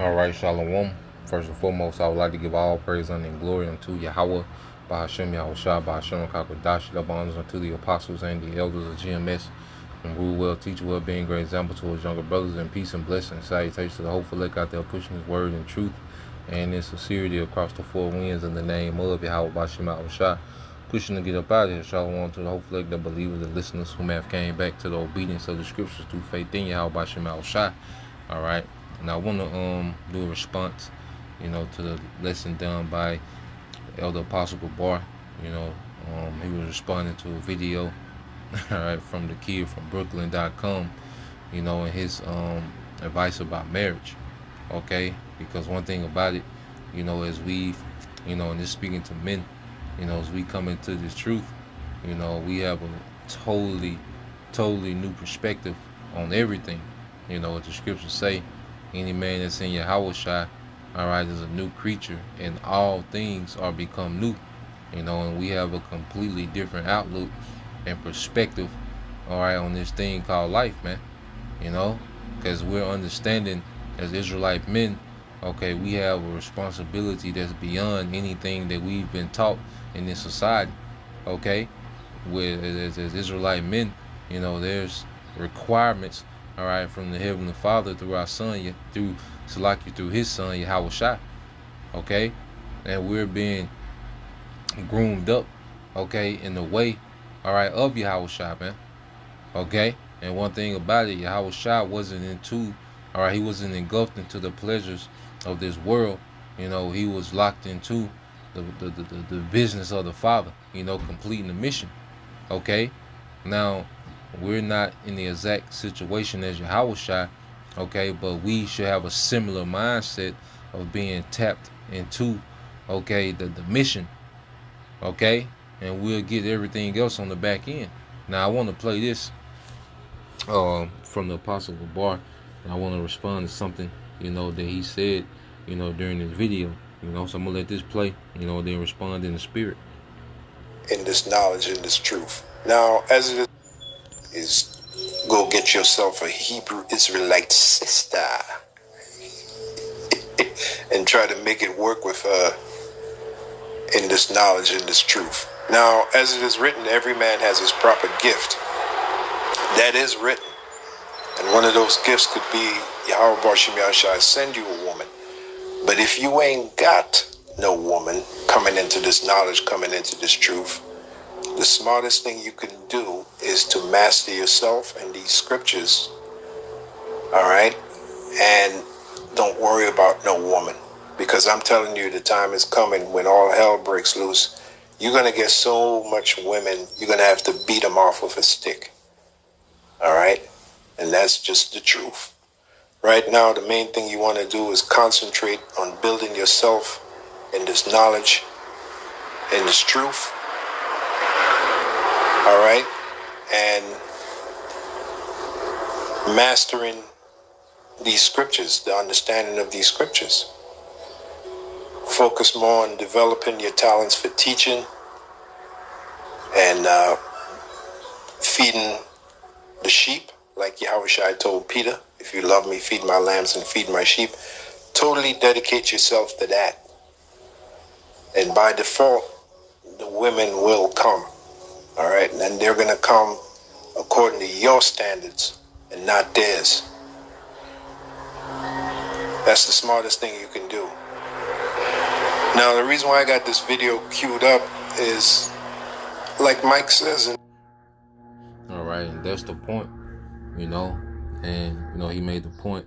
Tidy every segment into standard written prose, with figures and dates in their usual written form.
All right, Shalom. First and foremost, I would like to give all praise, honor, and glory unto Yahweh, by Hashem Yahawashi, by Hashem Kakadashi, double honors unto the apostles and the elders of GMS, and rule well, teach well, being great example to his younger brothers, in peace and blessing. Salutations to the hopeful elect out there pushing his word in truth and in sincerity across the four winds in the name of Yahweh, by Hashem Yahawashi. Pushing to get up out of here. Shalom to the hopeful elect, the believers, the listeners who may have came back to the obedience of the scriptures through faith in Yahweh, by Hashem Yahawashi. All right. Now I want to do a response, to the lesson done by Elder Apostle Bar. He was responding to a video, all right, from the kid from Brooklyn.com, and his advice about marriage. Okay, because one thing about it, as we, and this speaking to men, as we come into this truth, we have a totally new perspective on everything. What the scriptures say. Any man that's in Yahawashi, all right, is a new creature, and all things are become new, and we have a completely different outlook and perspective, all right, on this thing called life, man, because we're understanding as Israelite men, okay, we have a responsibility that's beyond anything that we've been taught in this society, okay, as Israelite men, there's requirements, all right, from the Heavenly Father through our Son, through his Son, Yahawashi, okay? And we're being groomed up, okay, in the way, all right, of Yahawashi, man, okay? And one thing about it, Yahawashi wasn't he wasn't engulfed into the pleasures of this world, he was locked into the business of the Father, completing the mission, okay? Now, we're not in the exact situation as Yahawashi, okay, but we should have a similar mindset of being tapped into, okay, the mission, okay, and we'll get everything else on the back end. Now, I want to play this from the Apostle Bar, and I want to respond to something, that he said, during this video, so I'm going to let this play, then respond in the spirit. In this knowledge, in this truth. Now, as it is, go get yourself a Hebrew Israelite sister and try to make it work with her in this knowledge, in this truth. Now, as it is written, every man has his proper gift. That is written. And one of those gifts could be Yahweh Barshim Yahshai send you a woman. But if you ain't got no woman coming into this knowledge, coming into this truth, the smartest thing you can do is to master yourself and these scriptures, all right? And don't worry about no woman, because I'm telling you, the time is coming when all hell breaks loose. You're going to get so much women, you're going to have to beat them off with a stick, all right? And that's just the truth. Right now, the main thing you want to do is concentrate on building yourself in this knowledge, in this truth, all right, and mastering these scriptures, the understanding of these scriptures. Focus more on developing your talents for teaching and feeding the sheep, like Yahawashi told Peter, if you love me, feed my lambs and feed my sheep. Totally dedicate yourself to that. And by default, the women will come. All right, and then they're going to come according to your standards and not theirs. That's the smartest thing you can do. Now, the reason why I got this video queued up is, like Mike says. All right, and that's the point, and, he made the point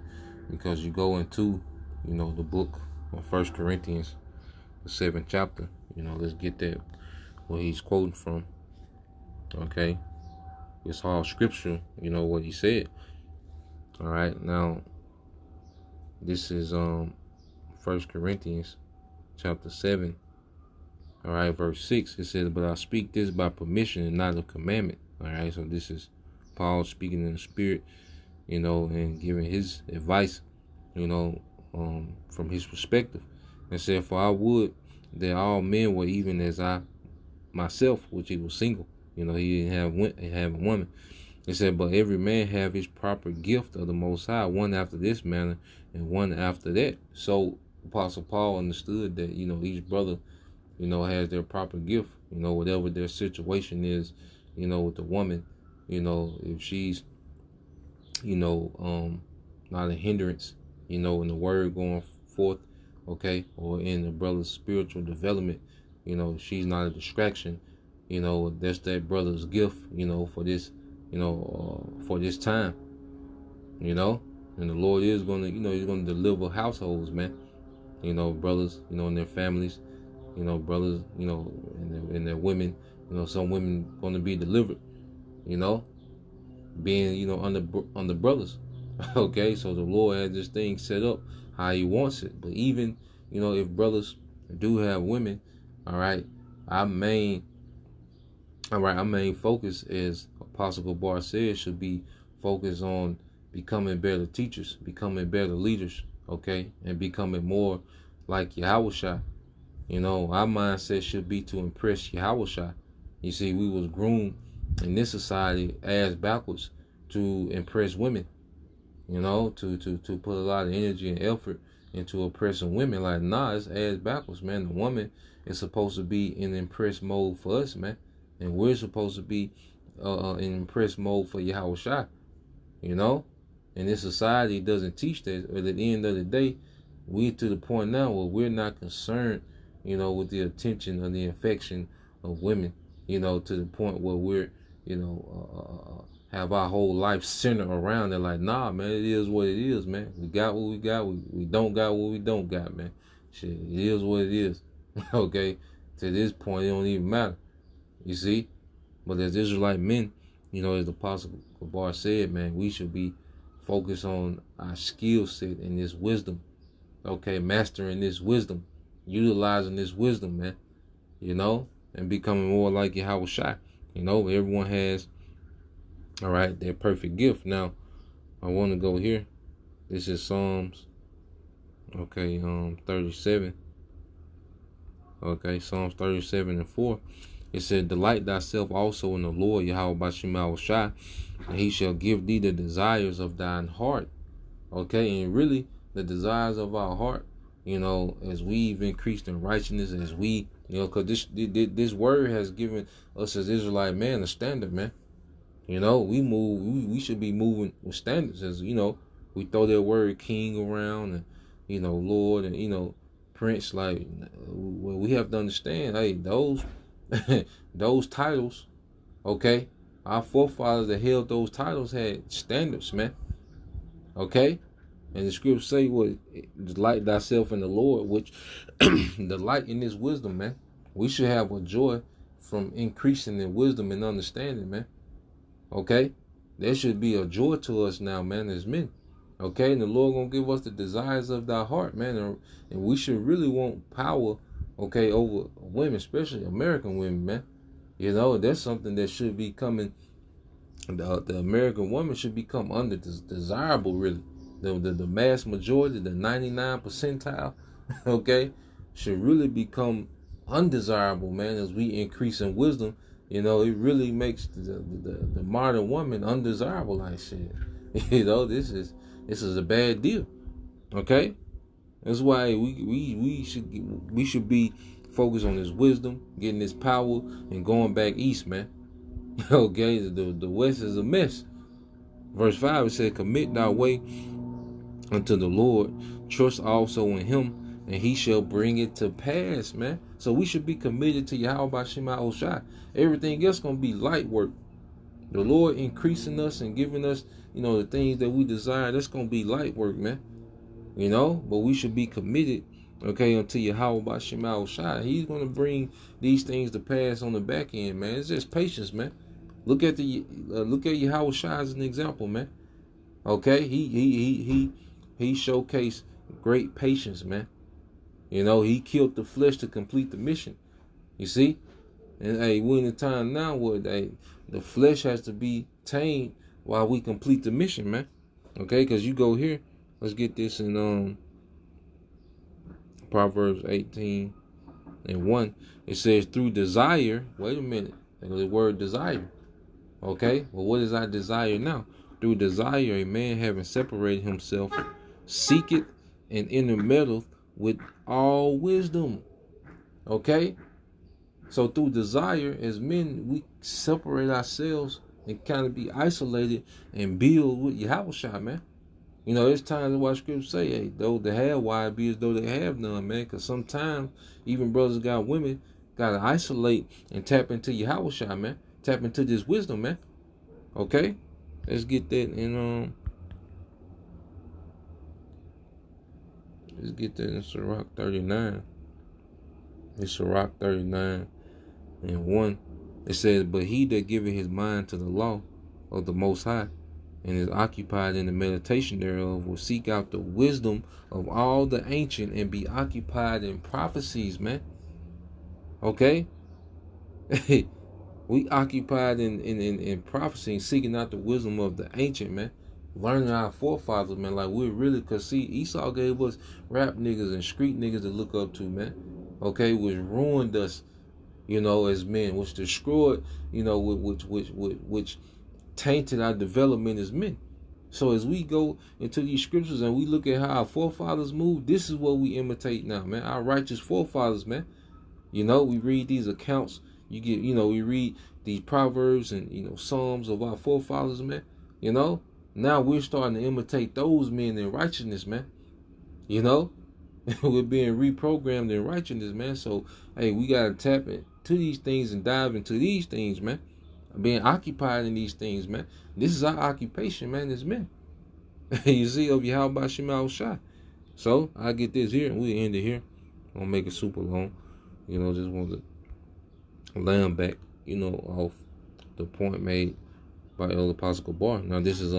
because you go into, the book of 1 Corinthians, the 7th chapter, let's get that, where he's quoting from. Okay, it's all scripture, what he said. All right, now this is 1 Corinthians chapter 7, all right, verse 6. It says, but I speak this by permission and not of commandment. All right, so this is Paul speaking in the spirit, and giving his advice, from his perspective, and said, for I would that all men were even as I myself, which he was single. He didn't have a woman. It said, but every man have his proper gift of the Most High, one after this manner and one after that. So Apostle Paul understood that, each brother, has their proper gift, whatever their situation is, with the woman, if she's, not a hindrance, in the word going forth, okay, or in the brother's spiritual development, she's not a distraction, that's that brother's gift, for this, for this time, and the Lord is gonna, He's gonna deliver households, man, brothers, and their families, brothers, and their women, some women gonna be delivered, you know, being, on the brothers. Okay, so the Lord has this thing set up how He wants it. But even, if brothers do have women, all right, our main focus, as Apostle Gabar said, should be focused on becoming better teachers, becoming better leaders, okay, and becoming more like Yahawashi. Our mindset should be to impress Yahawashi. You see, we was groomed in this society ass backwards to impress women, to put a lot of energy and effort into oppressing women. Like, nah, it's ass backwards, man. The woman is supposed to be in impress mode for us, man. And we're supposed to be in impress mode for Yahawashi, And this society doesn't teach that. But at the end of the day, we're to the point now where we're not concerned, with the attention or the affection of women, to the point where we're, have our whole life centered around it. Like, nah, man, it is what it is, man. We got what we got. We don't got what we don't got, man. Shit, it is what it is. Okay? To this point, it don't even matter. You see? But as Israelite men, as the Apostle Gabar said, man, we should be focused on our skill set and this wisdom. Okay? Mastering this wisdom. Utilizing this wisdom, man. And becoming more like Yahawashi. Everyone has, all right, their perfect gift. Now, I want to go here. This is Psalms, 37. Okay, Psalms 37:4. It said, delight thyself also in the Lord, Yahawashi, and He shall give thee the desires of thine heart. Okay, and really, the desires of our heart, as we've increased in righteousness, as we, because this word has given us as Israelite man a standard, man. We should be moving with standards, as we throw that word king around, and Lord, and prince. Like, well, we have to understand, hey, those those titles, okay, our forefathers that held those titles had standards, man. Okay, and the scriptures say, what, delight thyself in the Lord, which delight in His wisdom, man. We should have a joy from increasing in wisdom and understanding, man. Okay, there should be a joy to us now, man, as men. Okay, and the Lord gonna give us the desires of thy heart, man, and we should really want power, okay, over women, especially American women, man. That's something that should be coming. The American woman should become desirable, really. The mass majority, the 99 percentile, okay, should really become undesirable, man, as we increase in wisdom. It really makes the modern woman undesirable, like shit. This is a bad deal. Okay? That's why we should be focused on this wisdom, getting this power, and going back east, man. Okay, the west is a mess. Verse 5, it said, commit thy way unto the Lord, trust also in Him, and He shall bring it to pass, man. So we should be committed to Yahawashi. Everything else gonna be light work. The Lord increasing us and giving us, the things that we desire, that's gonna be light work, man. But we should be committed, okay, unto Yahawashi. He's gonna bring these things to pass on the back end, man. It's just patience, man. Look at Yahawashi as an example, man. Okay, he showcased great patience, man. He killed the flesh to complete the mission. You see? And hey, we're in a time now where the flesh has to be tamed while we complete the mission, man. Okay, because you go here, let's get this in Proverbs 18:1. It says, through desire, wait a minute, the word desire. Okay? Well, what is our desire now? Through desire, a man having separated himself, seeketh and intermeddleth with all wisdom. Okay? So through desire, as men, we separate ourselves and kind of be isolated and build with Yahawashi, man. You know, it's times why scripture say, hey, though they have wives, be as though they have none, man. Because sometimes even brothers got women got to isolate and tap into Yahawashi, man. Tap into this wisdom, man. Okay? Let's get that in, let's get that in Sirach 39. It's Sirach 39 and 1. It says, but he that giveth his mind to the law of the Most High, and is occupied in the meditation thereof, will seek out the wisdom of all the ancient and be occupied in prophecies, man. Okay? We occupied in prophecy and seeking out the wisdom of the ancient, man. Learning our forefathers, man. Like, we really, because see, Esau gave us rap niggas and street niggas to look up to, man. Okay? Which ruined us, you know, as men. Which destroyed, you know, which tainted our development as men. So as we go into these scriptures and we look at how our forefathers moved, this is what we imitate now, man. Our righteous forefathers, man. You know, we read these accounts. We read these proverbs and, you know, psalms of our forefathers, man. You know, now we're starting to imitate those men in righteousness, man. You know, we're being reprogrammed in righteousness, man. So, hey, we got to tap into these things and dive into these things, man. Being occupied in these things, man. This is our occupation, man, as men. You see, of Yahawashi Yahawashi. So, I get this here, and we end it here. I won't make it super long. You know, just want to land back, you know, off the point made by Elder Apostle Bar. Now, this is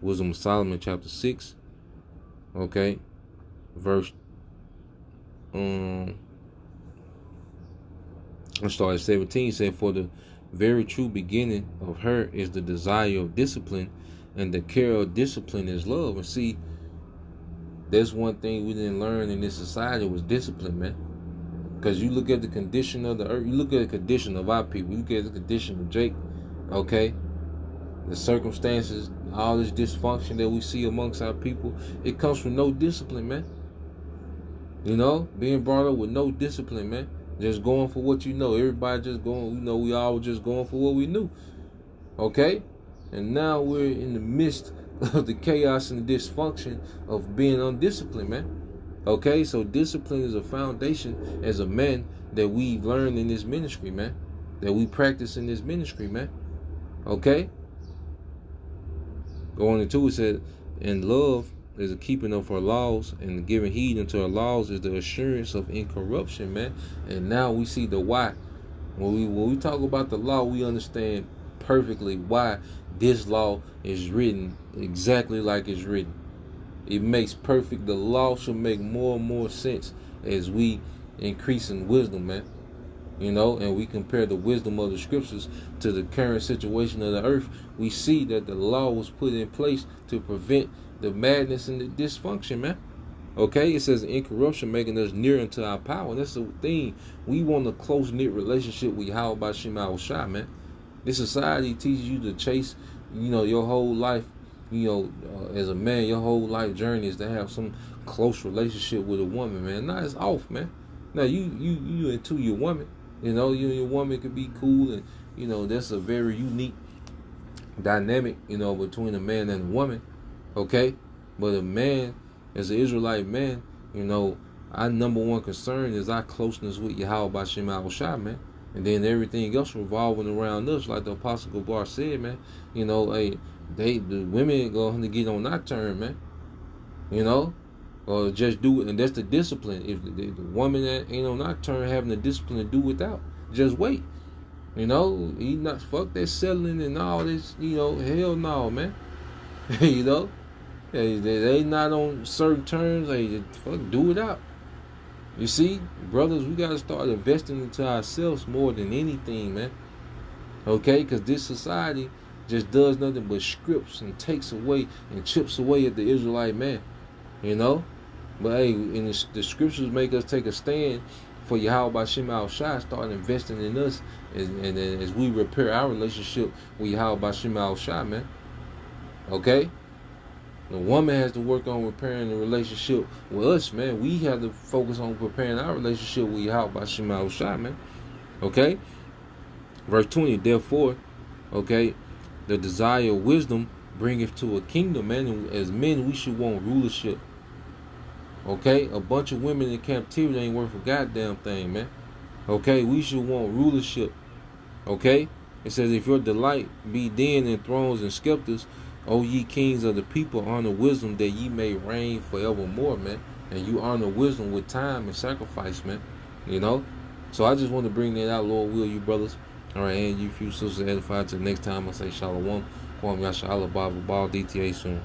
Wisdom of Solomon, chapter 6. Okay, verse let's start at 17. Said, for the very true beginning of her is the desire of discipline, and the care of discipline is love. And see, that's one thing we didn't learn in this society was discipline, man. Because you look at the condition of the earth, you look at the condition of our people, you look at the condition of Jake, okay? The circumstances, all this dysfunction that we see amongst our people, it comes from no discipline, man. You know, being brought up with no discipline, man. Just going for what you know. Everybody just going, you know, we all just going for what we knew. Okay? And now we're in the midst of the chaos and the dysfunction of being undisciplined, man. Okay? So discipline is a foundation as a man that we learn in this ministry, man. That we practice in this ministry, man. Okay? Going into it said, and love is the keeping of her laws, and giving heed unto her laws is the assurance of incorruption, man. And now we see the why. When we talk about the law, we understand perfectly why this law is written exactly like it's written. It makes perfect. The law should make more and more sense as we increase in wisdom, man. You know, and we compare the wisdom of the scriptures to the current situation of the earth. We see that the law was put in place to prevent the madness and the dysfunction, man. Okay, it says incorruption making us near unto our power. And that's the thing. We want a close-knit relationship with Yahawashi Yahawashi, man. This society teaches you to chase, you know, your whole life, you know, as a man, your whole life journey is to have some close relationship with a woman, man. Now it's off, man. Now you into your woman. You know, you and your woman could be cool, and, you know, that's a very unique dynamic, you know, between a man and a woman, okay? But a man, as an Israelite man, you know, our number one concern is our closeness with Yahawashi Yahawashi, man. And then everything else revolving around us, like the Apostle Gabar said, man. You know, hey, the women going to get on that turn, man. You know? Or just do it, and that's the discipline. If the woman that ain't on that turn having the discipline to do without, just wait. You know, he not fuck that settling and all this. You know, hell no, man. You know, they not on certain terms. They fuck do it out. You see, brothers, we gotta start investing into ourselves more than anything, man. Okay, because this society just does nothing but scripts and takes away and chips away at the Israelite man. You know. But hey, and the scriptures make us take a stand for Yahawashi Yahawashi start investing in us, and as we repair our relationship with Yahawashi Yahawashi, man. Okay? The woman has to work on repairing the relationship with us, man. We have to focus on preparing our relationship with Yahawashi Yahawashi, man. Okay? Verse 20, therefore, okay, the desire of wisdom bringeth to a kingdom, man. And as men, we should want rulership. Okay? A bunch of women in captivity ain't worth a goddamn thing, man. Okay? We should want rulership. Okay? It says, if your delight be then in thrones and scepters, O ye kings of the people, honor wisdom that ye may reign forevermore, man. And you honor wisdom with time and sacrifice, man. You know? So I just want to bring that out, Lord will, you brothers. All right, and you few sisters edified. Till next time, I say shalom. Kwam Yasha Allah Baba Ball DTA soon.